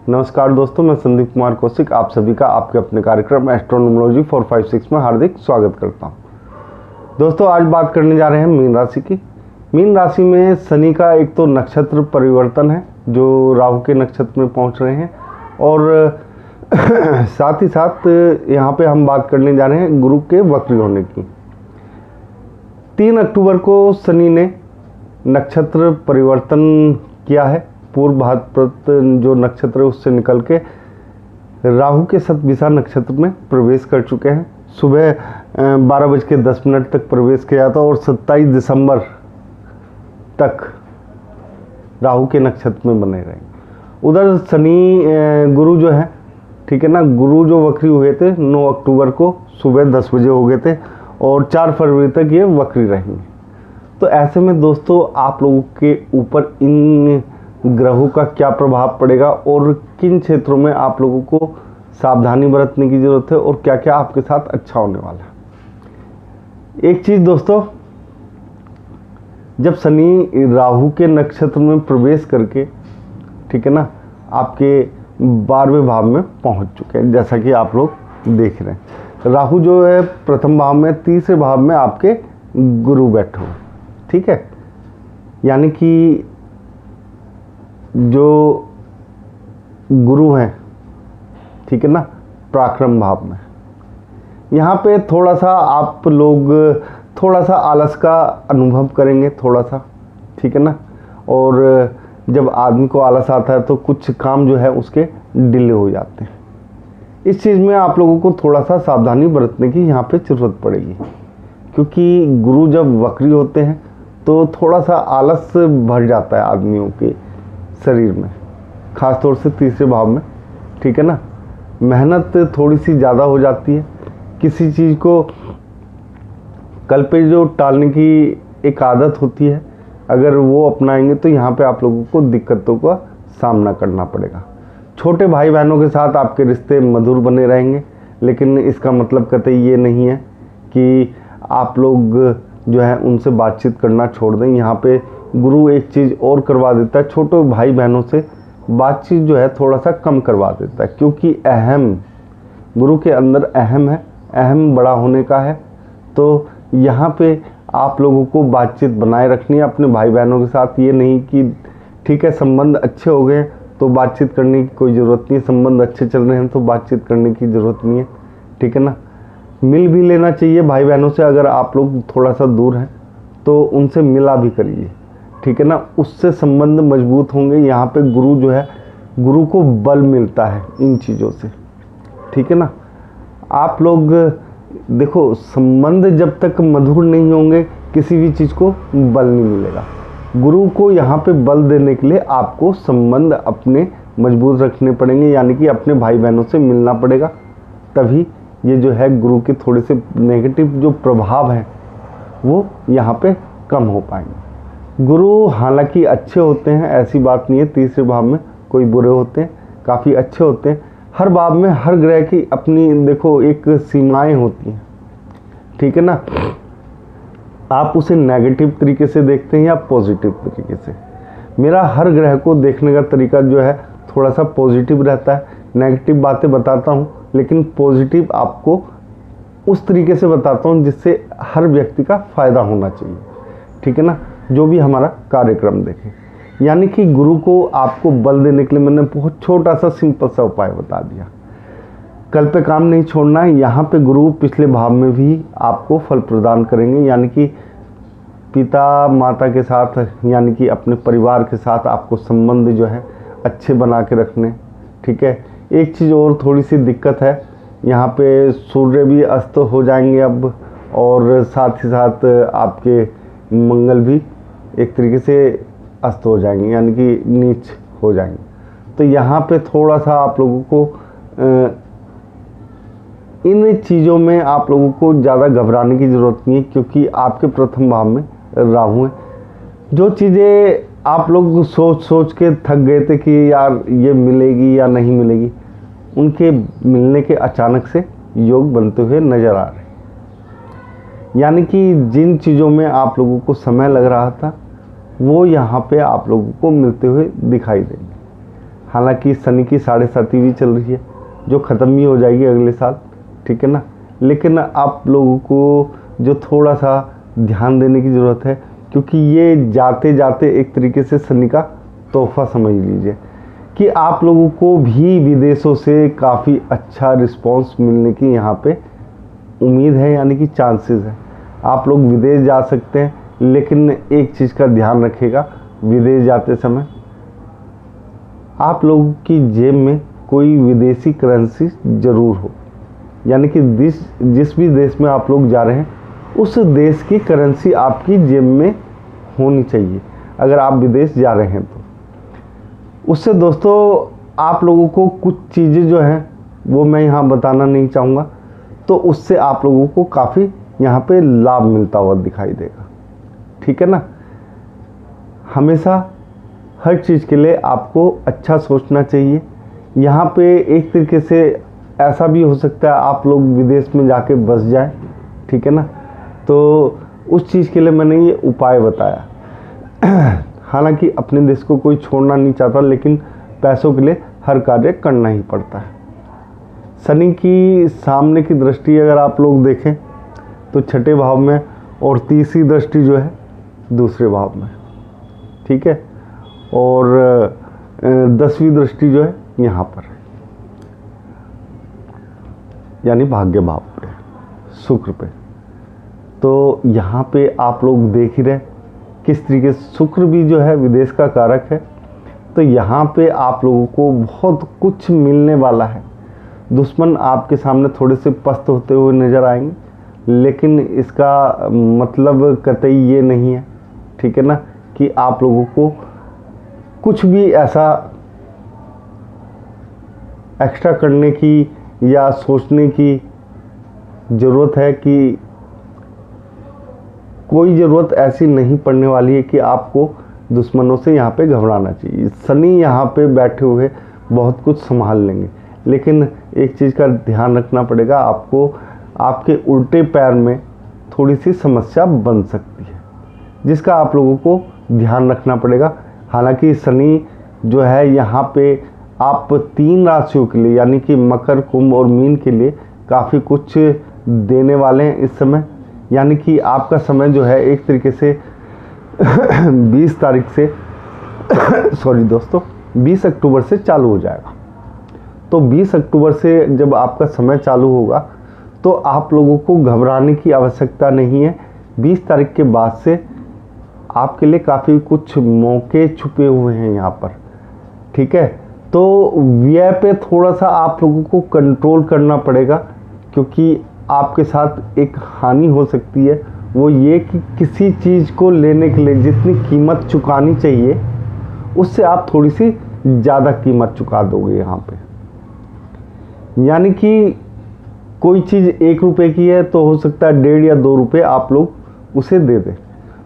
नमस्कार दोस्तों, मैं संदीप कुमार कौशिक आप सभी का आपके अपने कार्यक्रम एस्ट्रोनोमोलॉजी 456 में हार्दिक स्वागत करता हूं। दोस्तों, आज बात करने जा रहे हैं मीन राशि की। मीन राशि में शनि का एक तो नक्षत्र परिवर्तन है जो राहु के नक्षत्र में पहुंच रहे हैं, और साथ ही साथ यहाँ पे हम बात करने जा रहे हैं गुरु के वक्री होने की। 3 अक्टूबर को शनि ने नक्षत्र परिवर्तन किया है। पूर्व भाद्रपद जो नक्षत्र है उससे निकल के राहु के शतभिषा नक्षत्र में प्रवेश कर चुके हैं। सुबह 12:10 तक प्रवेश किया था और 27 दिसंबर तक राहु के नक्षत्र में बने रहेंगे। उधर शनि गुरु जो है, ठीक है ना, गुरु जो वक्री हुए थे 9 अक्टूबर को सुबह 10 बजे हो गए थे और 4 फरवरी तक ये वक्री रहेंगे। तो ऐसे में दोस्तों, आप लोगों के ऊपर इन ग्रहों का क्या प्रभाव पड़ेगा और किन क्षेत्रों में आप लोगों को सावधानी बरतने की ज़रूरत है और क्या क्या आपके साथ अच्छा होने वाला है। एक चीज़ दोस्तों, जब शनि राहु के नक्षत्र में प्रवेश करके, ठीक है ना, आपके 12वें भाव में पहुंच चुके हैं, जैसा कि आप लोग देख रहे हैं। राहु जो है प्रथम भाव में, तीसरे भाव में आपके गुरु बैठे हुए, ठीक है। यानी कि जो गुरु हैं, ठीक है ना, पराक्रम भाव में, यहाँ पे थोड़ा सा आप लोग थोड़ा सा आलस का अनुभव करेंगे, थोड़ा सा, ठीक है ना। और जब आदमी को आलस आता है तो कुछ काम जो है उसके डिले हो जाते हैं। इस चीज़ में आप लोगों को थोड़ा सा सावधानी बरतने की यहाँ पे ज़रूरत पड़ेगी, क्योंकि गुरु जब वक्री होते हैं तो थोड़ा सा आलस भर जाता है आदमियों के शरीर में, ख़ास तौर से तीसरे भाव में, ठीक है ना। मेहनत थोड़ी सी ज़्यादा हो जाती है। किसी चीज़ को कल पे जो टालने की एक आदत होती है, अगर वो अपनाएंगे तो यहाँ पे आप लोगों को दिक्कतों का सामना करना पड़ेगा। छोटे भाई बहनों के साथ आपके रिश्ते मधुर बने रहेंगे, लेकिन इसका मतलब कतई ये नहीं है कि आप लोग जो है उनसे बातचीत करना छोड़ दें। यहाँ पे गुरु एक चीज़ और करवा देता है, छोटे भाई बहनों से बातचीत जो है थोड़ा सा कम करवा देता है, क्योंकि अहम गुरु के अंदर अहम है, अहम बड़ा होने का है। तो यहाँ पे आप लोगों को बातचीत बनाए रखनी है अपने भाई बहनों के साथ। ये नहीं कि ठीक है संबंध अच्छे हो गए तो बातचीत करने की कोई ज़रूरत नहीं है, संबंध अच्छे चल रहे हैं तो बातचीत करने की ज़रूरत नहीं है, ठीक है ना। मिल भी लेना चाहिए भाई बहनों से। अगर आप लोग थोड़ा सा दूर हैं तो उनसे मिला भी करिए, ठीक है ना, उससे संबंध मजबूत होंगे। यहाँ पे गुरु जो है, गुरु को बल मिलता है इन चीज़ों से, ठीक है ना। आप लोग देखो, संबंध जब तक मधुर नहीं होंगे किसी भी चीज़ को बल नहीं मिलेगा। गुरु को यहाँ पे बल देने के लिए आपको संबंध अपने मजबूत रखने पड़ेंगे, यानी कि अपने भाई बहनों से मिलना पड़ेगा। तभी ये जो है गुरु के थोड़े से नेगेटिव जो प्रभाव हैं वो यहाँ पे कम हो पाएंगे। गुरु हालांकि अच्छे होते हैं, ऐसी बात नहीं है, तीसरे भाव में कोई बुरे होते हैं, काफ़ी अच्छे होते हैं। हर भाव में हर ग्रह की अपनी देखो एक सीमाएं होती हैं, ठीक है ना। आप उसे नेगेटिव तरीके से देखते हैं या पॉजिटिव तरीके से। मेरा हर ग्रह को देखने का तरीका जो है थोड़ा सा पॉजिटिव रहता है। नेगेटिव बातें बताता हूँ, लेकिन पॉजिटिव आपको उस तरीके से बताता हूँ जिससे हर व्यक्ति का फ़ायदा होना चाहिए, ठीक है ना, जो भी हमारा कार्यक्रम देखे। यानी कि गुरु को आपको बल देने के लिए मैंने बहुत छोटा सा सिंपल सा उपाय बता दिया। कल पे काम नहीं छोड़ना है। यहाँ पे गुरु पिछले भाव में भी आपको फल प्रदान करेंगे, यानी कि पिता माता के साथ, यानी कि अपने परिवार के साथ आपको संबंध जो है अच्छे बना के रखने, ठीक है। एक चीज़ और थोड़ी सी दिक्कत है, यहाँ पे सूर्य भी अस्त हो जाएंगे अब, और साथ ही साथ आपके मंगल भी एक तरीके से अस्त हो जाएंगे, यानी कि नीच हो जाएंगे। तो यहाँ पे थोड़ा सा आप लोगों को इन चीज़ों में आप लोगों को ज़्यादा घबराने की ज़रूरत नहीं है, क्योंकि आपके प्रथम भाव में राहु है। जो चीज़ें आप लोग सोच सोच के थक गए थे कि यार ये मिलेगी या नहीं मिलेगी, उनके मिलने के अचानक से योग बनते हुए नज़र आ रहे हैं। यानी कि जिन चीज़ों में आप लोगों को समय लग रहा था वो यहाँ पे आप लोगों को मिलते हुए दिखाई देंगे। हालांकि शनि की 7.5 भी चल रही है जो ख़त्म भी हो जाएगी अगले साल, ठीक है ना। लेकिन आप लोगों को जो थोड़ा सा ध्यान देने की ज़रूरत है, क्योंकि ये जाते जाते एक तरीके से शनि का तोहफा समझ लीजिए कि आप लोगों को भी विदेशों से काफ़ी अच्छा रिस्पांस मिलने की यहाँ पे उम्मीद है, यानी कि चांसेस है। आप लोग विदेश जा सकते हैं, लेकिन एक चीज़ का ध्यान रखिएगा, विदेश जाते समय आप लोगों की जेब में कोई विदेशी करेंसी ज़रूर हो, यानी कि जिस भी देश में आप लोग जा रहे हैं उस देश की करेंसी आपकी जेब में होनी चाहिए अगर आप विदेश जा रहे हैं तो। उससे दोस्तों आप लोगों को कुछ चीज़ें जो हैं वो मैं यहाँ बताना नहीं चाहूँगा, तो उससे आप लोगों को काफ़ी यहाँ पे लाभ मिलता हुआ दिखाई देगा, ठीक है ना। हमेशा हर चीज़ के लिए आपको अच्छा सोचना चाहिए। यहाँ पे एक तरीके से ऐसा भी हो सकता है आप लोग विदेश में जाके बस जाएं, ठीक है ना, तो उस चीज़ के लिए मैंने ये उपाय बताया। हालांकि अपने देश को कोई छोड़ना नहीं चाहता, लेकिन पैसों के लिए हर कार्य करना ही पड़ता है। शनि की सामने की दृष्टि अगर आप लोग देखें तो 6ठे भाव में, और तीसरी दृष्टि जो है दूसरे भाव में, ठीक है, और 10वीं दृष्टि जो है यहाँ पर, यानी भाग्य भाव पे, शुक्र पे। तो यहाँ पे आप लोग देख ही रहे किस तरीके से शुक्र भी जो है विदेश का कारक है, तो यहाँ पे आप लोगों को बहुत कुछ मिलने वाला है। दुश्मन आपके सामने थोड़े से पस्त होते हुए नज़र आएंगे, लेकिन इसका मतलब कतई ये नहीं है, ठीक है ना, कि आप लोगों को कुछ भी ऐसा एक्स्ट्रा करने की या सोचने की ज़रूरत है कि कोई ज़रूरत ऐसी नहीं पड़ने वाली है कि आपको दुश्मनों से यहाँ पे घबराना चाहिए। शनि यहाँ पे बैठे हुए बहुत कुछ संभाल लेंगे, लेकिन एक चीज़ का ध्यान रखना पड़ेगा, आपको आपके उल्टे पैर में थोड़ी सी समस्या बन सकती है, जिसका आप लोगों को ध्यान रखना पड़ेगा। हालांकि शनि जो है यहाँ पे आप 3 राशियों के लिए, यानी कि मकर, कुंभ और मीन के लिए काफ़ी कुछ देने वाले हैं इस समय। यानी कि आपका समय जो है एक तरीके से 20 तारीख से सॉरी दोस्तों 20 अक्टूबर से चालू हो जाएगा। तो 20 अक्टूबर से जब आपका समय चालू होगा तो आप लोगों को घबराने की आवश्यकता नहीं है। 20 तारीख के बाद से आपके लिए काफ़ी कुछ मौके छुपे हुए हैं यहाँ पर, ठीक है। तो व्यय पे थोड़ा सा आप लोगों को कंट्रोल करना पड़ेगा, क्योंकि आपके साथ एक हानि हो सकती है, वो ये कि किसी चीज़ को लेने के लिए जितनी कीमत चुकानी चाहिए उससे आप थोड़ी सी ज़्यादा कीमत चुका दोगे यहाँ पे। यानी कि कोई चीज़ 1 रुपये की है तो हो सकता है 1.5 या 2 रुपये आप लोग उसे दे दें।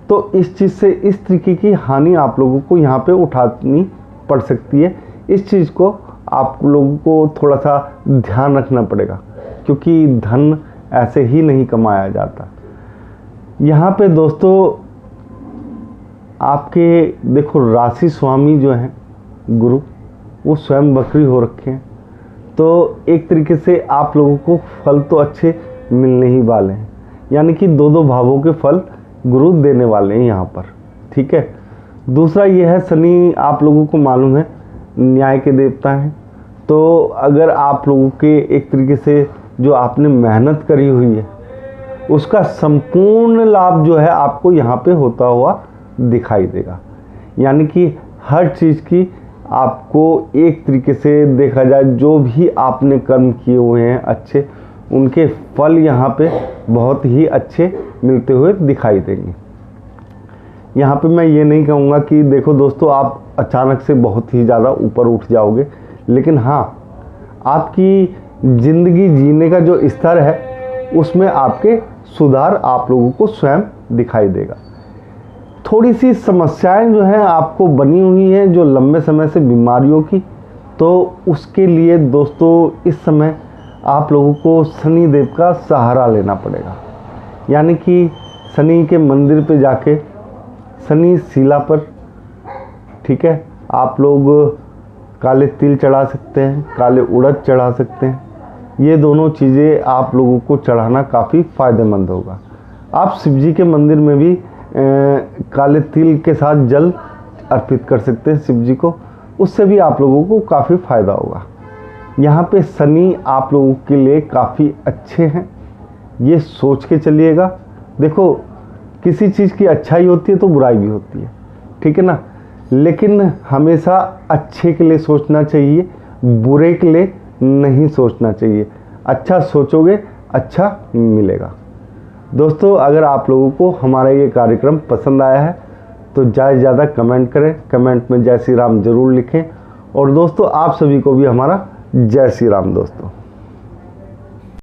तो इस चीज़ से इस तरीके की हानि आप लोगों को यहाँ पे उठानी पड़ सकती है। इस चीज़ को आप लोगों को थोड़ा सा ध्यान रखना पड़ेगा, क्योंकि धन ऐसे ही नहीं कमाया जाता। यहाँ पे दोस्तों आपके देखो राशि स्वामी जो हैं गुरु, वो स्वयं बकरी हो रखे हैं, तो एक तरीके से आप लोगों को फल तो अच्छे मिलने ही वाले हैं, यानी कि 2-2 भावों के फल गुरु देने वाले हैं यहाँ पर, ठीक है। दूसरा ये है शनि आप लोगों को मालूम है न्याय के देवता हैं, तो अगर आप लोगों के एक तरीके से जो आपने मेहनत करी हुई है उसका संपूर्ण लाभ जो है आपको यहाँ पे होता हुआ दिखाई देगा। यानी कि हर चीज़ की आपको एक तरीके से देखा जाए, जो भी आपने कर्म किए हुए हैं अच्छे, उनके फल यहाँ पे बहुत ही अच्छे मिलते हुए दिखाई देंगे। यहाँ पे मैं ये नहीं कहूँगा कि देखो दोस्तों आप अचानक से बहुत ही ज़्यादा ऊपर उठ जाओगे, लेकिन हाँ आपकी ज़िंदगी जीने का जो स्तर है उसमें आपके सुधार आप लोगों को स्वयं दिखाई देगा। थोड़ी सी समस्याएं जो हैं आपको बनी हुई हैं जो लंबे समय से बीमारियों की, तो उसके लिए दोस्तों इस समय आप लोगों को शनि देव का सहारा लेना पड़ेगा। यानी कि शनि के मंदिर पे जाके शनि शिला पर, ठीक है, आप लोग काले तिल चढ़ा सकते हैं, काले उड़द चढ़ा सकते हैं। ये दोनों चीज़ें आप लोगों को चढ़ाना काफ़ी फ़ायदेमंद होगा। आप शिव जी के मंदिर में भी काले तिल के साथ जल अर्पित कर सकते हैं शिव जी को, उससे भी आप लोगों को काफ़ी फ़ायदा होगा। यहाँ पे शनि आप लोगों के लिए काफ़ी अच्छे हैं, ये सोच के चलिएगा। देखो, किसी चीज़ की अच्छाई होती है तो बुराई भी होती है, ठीक है ना, लेकिन हमेशा अच्छे के लिए सोचना चाहिए, बुरे के लिए नहीं सोचना चाहिए। अच्छा सोचोगे अच्छा मिलेगा। दोस्तों, अगर आप लोगों को हमारा ये कार्यक्रम पसंद आया है तो ज़्यादा से ज़्यादा कमेंट करें, कमेंट में जय श्री राम ज़रूर लिखें। और दोस्तों, आप सभी को भी हमारा जय श्री राम दोस्तों।